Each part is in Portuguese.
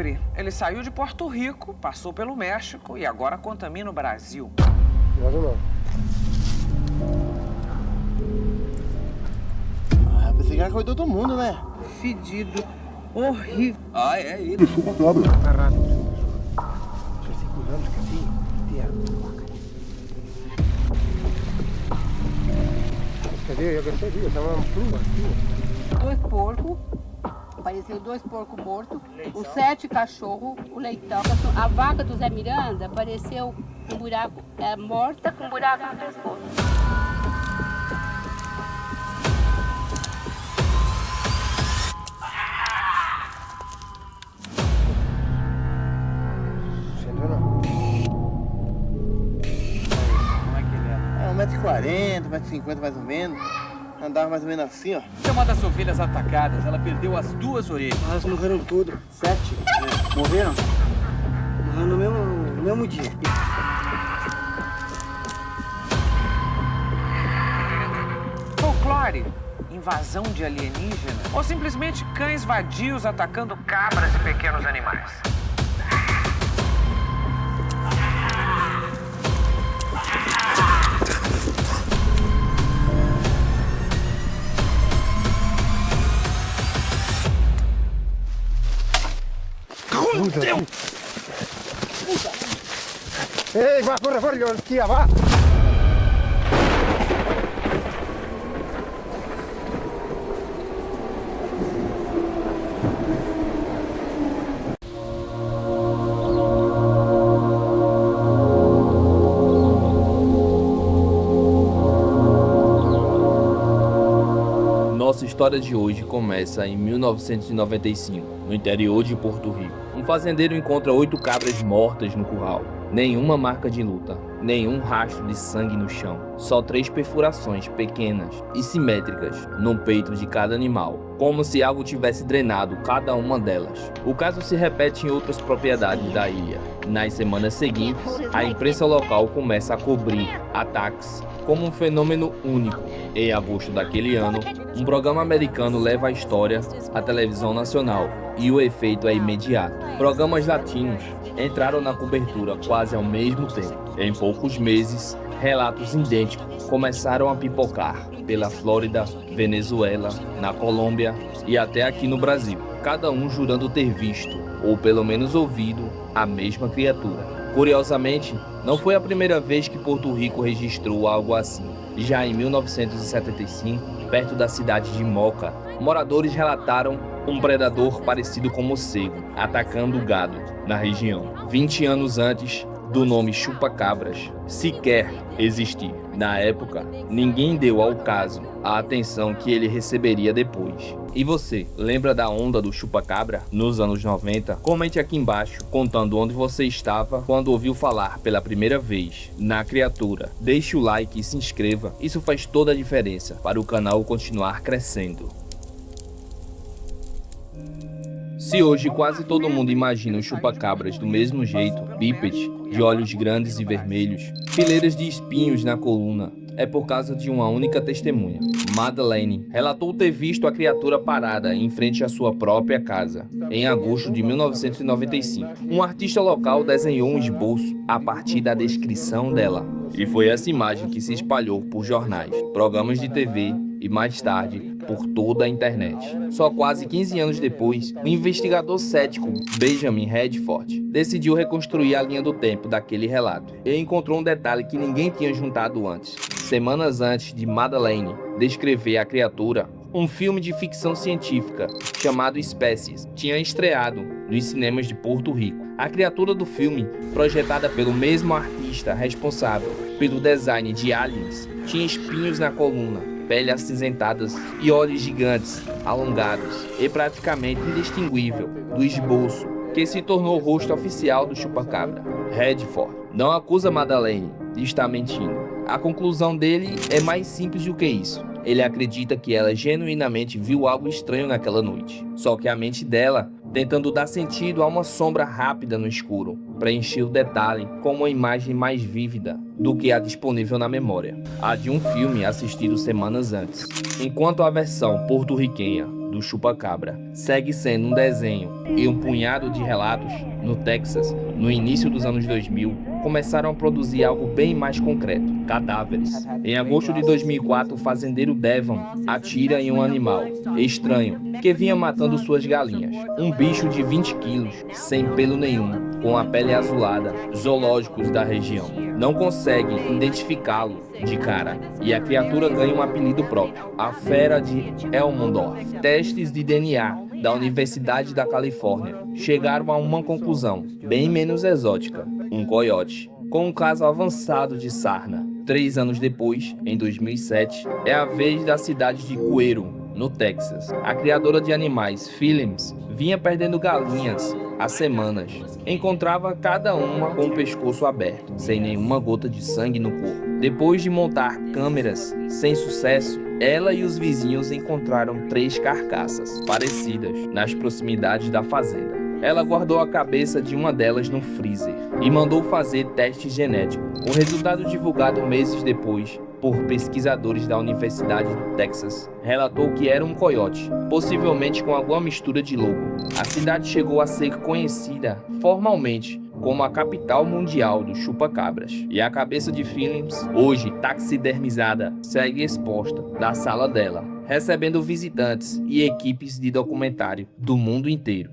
febre. Ele saiu de Porto Rico, passou pelo México e agora contamina o Brasil. Não. Ah, pensei que era coisa de todo mundo, né? Fedido, horrível. Ah, é ele. Parado. Já segurando, cadê? Eu percebi, eu tava pluma aqui. 2 porcos, apareceu 2 porcos mortos, os 7 cachorros, o leitão. A vaca do Zé Miranda apareceu com um buraco, morta com um buraco no pescoço. Como é que ele é? 1,40 m, 1,50 m mais ou menos. Andava mais ou menos assim, ó. É uma das ovelhas atacadas. Ela perdeu as 2 orelhas. Elas morreram tudo. 7. Morreram? Morreram no mesmo dia. Folclore, invasão de alienígena ou simplesmente cães vadios atacando cabras e pequenos animais? Ei, va, corre fuori, schia, va! Nossa história de hoje começa em 1995, no interior de Porto Rico. Um fazendeiro encontra 8 cabras mortas no curral. Nenhuma marca de luta, nenhum rastro de sangue no chão. Só 3 perfurações pequenas e simétricas no peito de cada animal, como se algo tivesse drenado cada uma delas. O caso se repete em outras propriedades da ilha. Nas semanas seguintes, a imprensa local começa a cobrir ataques como um fenômeno único. Em agosto daquele ano, um programa americano leva a história à televisão nacional e o efeito é imediato. Programas latinos entraram na cobertura quase ao mesmo tempo. Em poucos meses, relatos idênticos começaram a pipocar pela Flórida, Venezuela, na Colômbia e até aqui no Brasil, cada um jurando ter visto, ou pelo menos ouvido, a mesma criatura. Curiosamente, não foi a primeira vez que Porto Rico registrou algo assim. Já em 1975, perto da cidade de Moca, moradores relataram um predador parecido com morcego atacando o gado na região. 20 anos antes do nome chupa-cabras sequer existir. Na época, ninguém deu ao caso a atenção que ele receberia depois. E você, lembra da onda do chupa-cabra nos anos 90? Comente aqui embaixo, contando onde você estava quando ouviu falar pela primeira vez na criatura. Deixe o like e se inscreva, isso faz toda a diferença para o canal continuar crescendo. Se hoje quase todo mundo imagina os chupa-cabras do mesmo jeito, bípede, de olhos grandes e vermelhos, fileiras de espinhos na coluna, é por causa de uma única testemunha. Madeleine relatou ter visto a criatura parada em frente à sua própria casa, em agosto de 1995. Um artista local desenhou um esboço a partir da descrição dela. E foi essa imagem que se espalhou por jornais, programas de TV e mais tarde por toda a internet. Só quase 15 anos depois, o investigador cético Benjamin Redford decidiu reconstruir a linha do tempo daquele relato. Ele encontrou um detalhe que ninguém tinha juntado antes. Semanas antes de Madeleine descrever a criatura, um filme de ficção científica chamado Espécies tinha estreado nos cinemas de Porto Rico. A criatura do filme, projetada pelo mesmo artista responsável pelo design de Aliens, tinha espinhos na coluna, pele acinzentadas e olhos gigantes, alongados e praticamente indistinguível do esboço que se tornou o rosto oficial do chupa-cabra. Redford não acusa Madeleine de estar mentindo. A conclusão dele é mais simples do que isso. Ele acredita que ela genuinamente viu algo estranho naquela noite. Só que a mente dela, tentando dar sentido a uma sombra rápida no escuro, preencheu o detalhe com uma imagem mais vívida do que a disponível na memória, a de um filme assistido semanas antes. Enquanto a versão porto-riquenha do chupacabra segue sendo um desenho e um punhado de relatos, no Texas, no início dos anos 2000, começaram a produzir algo bem mais concreto: cadáveres. Em agosto de 2004, o fazendeiro Devon atira em um animal estranho que vinha matando suas galinhas. Um bicho de 20 quilos, sem pelo nenhum, com a pele azulada. Zoológicos da região não conseguem identificá-lo de cara e a criatura ganha um apelido próprio: a fera de Elmondorf. Testes de DNA da Universidade da Califórnia chegaram a uma conclusão bem menos exótica: um coiote, com um caso avançado de sarna. 3 anos depois, em 2007, é a vez da cidade de Cuero, no Texas. A criadora de animais, Philips, vinha perdendo galinhas há semanas. Encontrava cada uma com o pescoço aberto, sem nenhuma gota de sangue no corpo. Depois de montar câmeras sem sucesso, ela e os vizinhos encontraram 3 carcaças parecidas nas proximidades da fazenda. Ela guardou a cabeça de uma delas no freezer e mandou fazer teste genético. O resultado, divulgado meses depois por pesquisadores da Universidade do Texas, relatou que era um coiote, possivelmente com alguma mistura de lobo. A cidade chegou a ser conhecida formalmente como a capital mundial dos chupacabras, e a cabeça de Philips, hoje taxidermizada, segue exposta na sala dela, recebendo visitantes e equipes de documentário do mundo inteiro.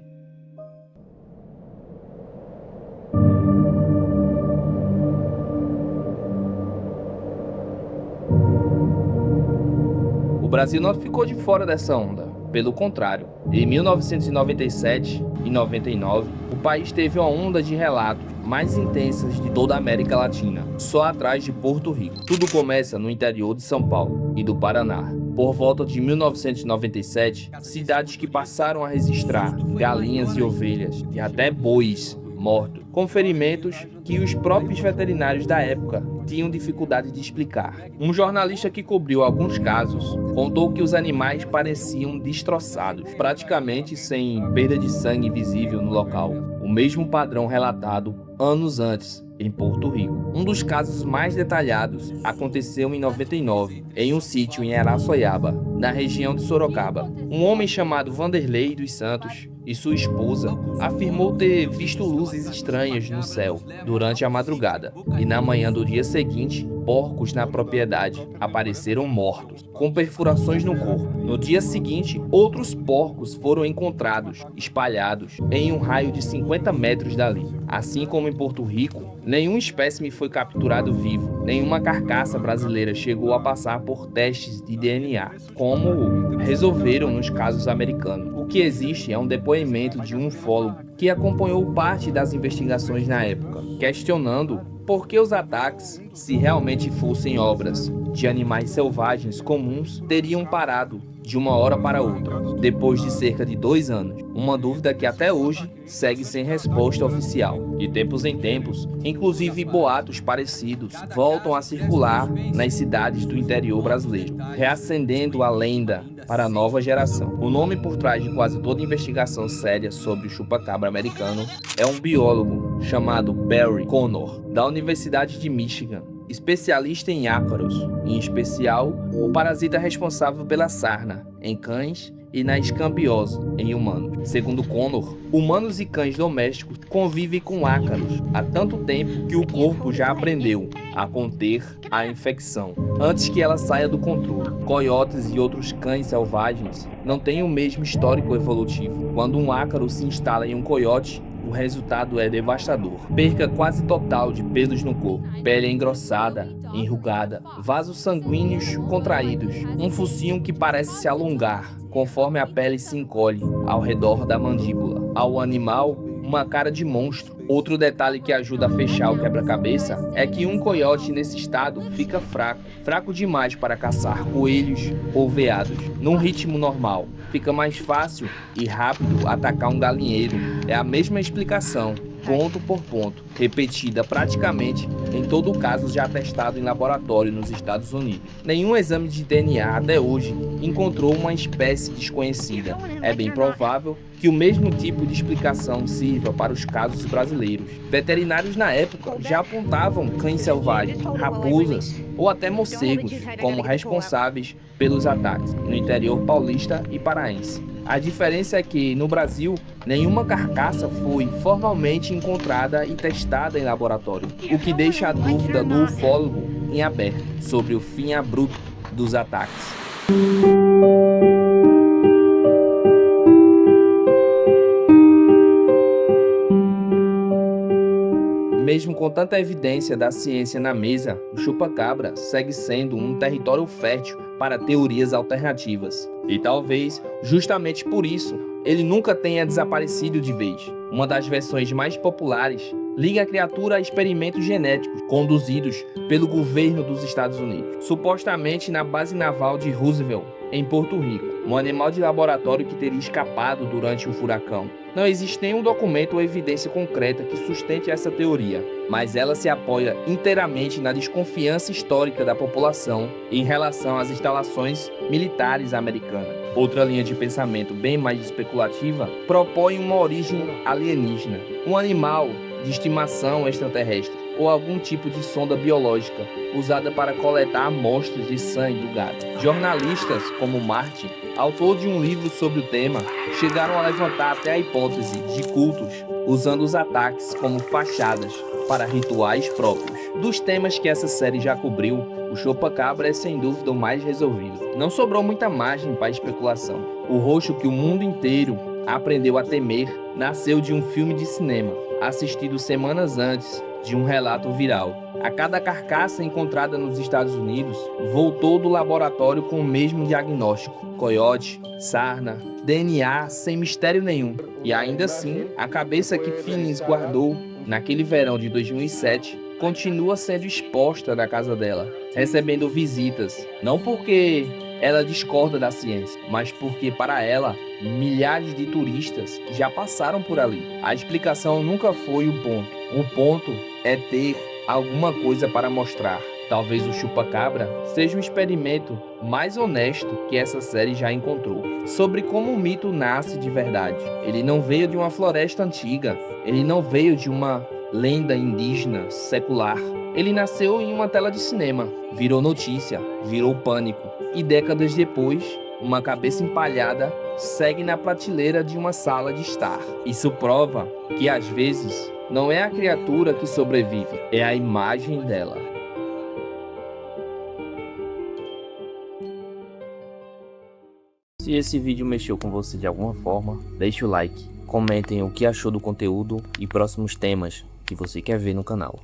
O Brasil não ficou de fora dessa onda. Pelo contrário, em 1997 e 99, o país teve uma onda de relatos mais intensas de toda a América Latina, só atrás de Porto Rico. Tudo começa no interior de São Paulo e do Paraná. Por volta de 1997, cidades que passaram a registrar galinhas e ovelhas e até bois mortos, com ferimentos que os próprios veterinários da época tinham dificuldade de explicar. Um jornalista que cobriu alguns casos contou que os animais pareciam destroçados, praticamente sem perda de sangue visível no local. O mesmo padrão relatado anos antes em Porto Rico. Um dos casos mais detalhados aconteceu em 99, em um sítio em Araçoiaba, na região de Sorocaba. Um homem chamado Vanderlei dos Santos e sua esposa afirmou ter visto luzes estranhas no céu durante a madrugada, e na manhã do dia seguinte, porcos na propriedade apareceram mortos, com perfurações no corpo. No dia seguinte, outros porcos foram encontrados, espalhados em um raio de 50 metros dali. Assim como em Porto Rico, nenhum espécime foi capturado vivo, nenhuma carcaça brasileira chegou a passar por testes de DNA, como resolveram nos casos americanos. O que existe é um depoimento de um ufólogo que acompanhou parte das investigações na época, questionando por que os ataques, se realmente fossem obras de animais selvagens comuns, teriam parado de uma hora para outra, depois de cerca de 2 anos. Uma dúvida que até hoje segue sem resposta oficial. De tempos em tempos, inclusive boatos parecidos voltam a circular nas cidades do interior brasileiro, reacendendo a lenda para a nova geração. O nome por trás de quase toda investigação séria sobre o chupacabra americano é um biólogo chamado Barry Connor, da Universidade de Michigan, especialista em ácaros, em especial o parasita responsável pela sarna em cães e na escambiose em humanos. Segundo Connor, humanos e cães domésticos convivem com ácaros há tanto tempo que o corpo já aprendeu a conter a infecção antes que ela saia do controle. Coiotes e outros cães selvagens não têm o mesmo histórico evolutivo. Quando um ácaro se instala em um coiote, o resultado é devastador. Perca quase total de pelos no corpo, pele engrossada, enrugada, vasos sanguíneos contraídos, um focinho que parece se alongar conforme a pele se encolhe ao redor da mandíbula. Ao animal, uma cara de monstro. Outro detalhe que ajuda a fechar o quebra-cabeça é que um coiote nesse estado fica fraco demais para caçar coelhos ou veados. Num ritmo normal, fica mais fácil e rápido atacar um galinheiro. É a mesma explicação, ponto por ponto, repetida praticamente em todo o caso já testado em laboratório nos Estados Unidos. Nenhum exame de DNA até hoje encontrou uma espécie desconhecida. É bem provável que o mesmo tipo de explicação sirva para os casos brasileiros. Veterinários na época já apontavam cães selvagens, raposas ou até morcegos como responsáveis pelos ataques no interior paulista e paraense. A diferença é que, no Brasil, nenhuma carcaça foi formalmente encontrada e testada em laboratório, o que deixa a dúvida do ufólogo em aberto sobre o fim abrupto dos ataques. Mesmo com tanta evidência da ciência na mesa, o chupa-cabra segue sendo um território fértil para teorias alternativas. E talvez, justamente por isso, ele nunca tenha desaparecido de vez. Uma das versões mais populares liga a criatura a experimentos genéticos conduzidos pelo governo dos Estados Unidos, supostamente na base naval de Roosevelt, em Porto Rico, um animal de laboratório que teria escapado durante um furacão. Não existe nenhum documento ou evidência concreta que sustente essa teoria, mas ela se apoia inteiramente na desconfiança histórica da população em relação às instalações militares americanas. Outra linha de pensamento bem mais especulativa propõe uma origem alienígena, um animal de estimação extraterrestre ou algum tipo de sonda biológica usada para coletar amostras de sangue do gado. Jornalistas como Martin, autor de um livro sobre o tema, chegaram a levantar até a hipótese de cultos usando os ataques como fachadas para rituais próprios. Dos temas que essa série já cobriu, o chupa-cabra é sem dúvida o mais resolvido. Não sobrou muita margem para especulação. O roxo que o mundo inteiro aprendeu a temer nasceu de um filme de cinema, assistido semanas antes de um relato viral. A cada carcaça encontrada nos Estados Unidos voltou do laboratório com o mesmo diagnóstico: coiote, sarna, DNA sem mistério nenhum. E ainda assim, a cabeça que Finis guardou naquele verão de 2007 continua sendo exposta na casa dela, recebendo visitas, não porque ela discorda da ciência, mas porque para ela milhares de turistas já passaram por ali. A explicação nunca foi o ponto. O ponto é ter alguma coisa para mostrar. Talvez o chupa-cabra seja o experimento mais honesto que essa série já encontrou sobre como o mito nasce de verdade. Ele não veio de uma floresta antiga, ele não veio de uma lenda indígena secular. Ele nasceu em uma tela de cinema, virou notícia, virou pânico, e décadas depois, uma cabeça empalhada segue na prateleira de uma sala de estar. Isso prova que às vezes não é a criatura que sobrevive, é a imagem dela. Se esse vídeo mexeu com você de alguma forma, deixe o like, comentem o que achou do conteúdo e próximos temas que você quer ver no canal.